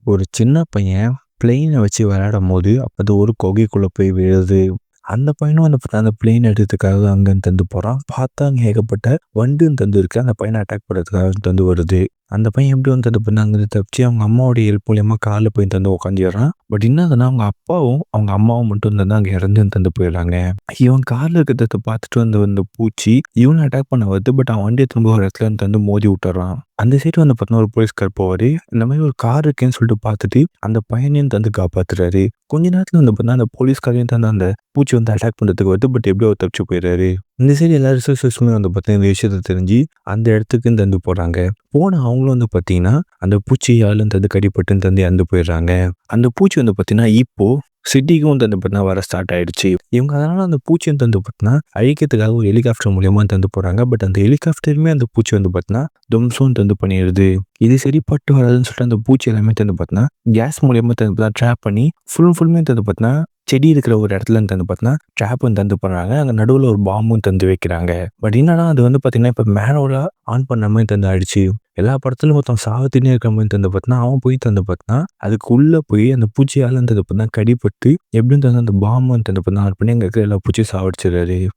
ஒரு சின்ன பையன் பிளெயினை வச்சு விளையாடும்போது, அது ஒரு குகைக்குள்ள போய் விழுது. அந்த பையனும் வந்து பார்த்தா, அந்த பிளேன் எடுக்கிறதுக்காக அங்கேருந்து தந்து போறான். பார்த்தா அங்க ஏகப்பட்ட வண்டும் தந்து இருக்கு. அந்த பையன அட்டாக் பண்ணுறதுக்காக தந்து வருது. அந்த பையன் எப்படி வந்து தந்து பண்ண அங்கேருந்து தப்பிச்சு அவங்க அம்மாவோட ஹெல்ப் மூலியமா கால்ல போய் தந்து உட்காந்துடுறான். பட் என்ன ஆகுதுன்னா, அவங்க அப்பாவும், அவங்க அம்மாவும் மட்டும் தந்து அங்க இறந்து தந்து போயிடுறாங்க. இவன் கால்ல இருக்கிறத பார்த்துட்டு வந்து அந்த பூச்சி இவன அட்டாக் பண்ண வருது. பட் அவன் வண்டிய திரும்ப ஒரு இடத்துல தந்து மோதி விட்டுறான். அந்த சைடு வந்து பார்த்தீங்கன்னா, ஒரு போலீஸ்கார் போவாரு. இந்த மாரி ஒரு கார் இருக்கேன்னு சொல்லிட்டு பார்த்துட்டு, அந்த பையனையும் தந்து காப்பாத்துறாரு. கொஞ்ச நேரத்துல வந்து பார்த்தீங்கன்னா, அந்த போலீஸ்காரையும் தந்து அந்த பூச்சி வந்து அட்டாக் பண்ணுறதுக்கு வருது. பட் எப்படியோ அவர் தப்பிச்சு போயிடுறாரு. இந்த சைடு எல்லா ரிசர்ச்சர்ஸுமே வந்து பார்த்தீங்கன்னா, இந்த விஷயத்த தெரிஞ்சு அந்த இடத்துக்கு தந்து போறாங்க. போன அவங்களும் வந்து பார்த்தீங்கன்னா, அந்த பூச்சியால தந்து கடிப்பட்டு தந்து இறந்து போயிடுறாங்க. அந்த பூச்சி வந்து பார்த்தீங்கன்னா, இப்போ சிட்டிக்கும் வந்து பார்த்தீங்கன்னா வர ஸ்டார்ட் ஆயிடுச்சு. இவங்க அதனால அந்த பூச்சியும் வந்து பார்த்தீங்கன்னா, அழிக்கிறதுக்காக ஒரு ஹெலிகாப்டர் மூலியமா தந்து போறாங்க. பட் அந்த ஹெலிகாப்டருமே அந்த பூச்சி வந்து பார்த்தீங்கன்னா, தும்சம் தந்து பண்ணிடுது. இது சரிப்பட்டு வராதுன்னு சொல்லிட்டு அந்த பூச்சி எல்லாமே தந்து பார்த்தீங்கன்னா, கேஸ் மூலியமா தந்து ட்ராப் பண்ணி ஃபுல்லுமே தந்து பார்த்தீங்கன்னா, செடி இருக்கிற ஒரு இடத்துல தந்து பார்த்தீங்கன்னா, ட்ராப்பும் தந்து பண்றாங்க. அங்க நடுவுல ஒரு பாம்பும் தந்து வைக்கிறாங்க. பட் என்னன்னா, அது வந்து பார்த்தீங்கன்னா, இப்ப மேனுவலா ஆன் பண்ண மாரி தந்து ஆயிடுச்சு. எல்லா படத்துலயும் ஒருத்தன் சாவத்தினே இருக்கிற மாரி தந்து பார்த்தீங்கன்னா, அவன் போய் தந்து பார்த்தீங்கன்னா, அதுக்கு உள்ள போய் அந்த பூச்சியால தந்து பார்த்தீங்கன்னா கடிப்பட்டு எப்படியும் தந்து அந்த பாம்பு தந்து பார்த்தீங்கன்னா ஆன் பண்ணி அங்க இருக்கிற எல்லா பூச்சியும் சாவடிச்சிடுறாரு.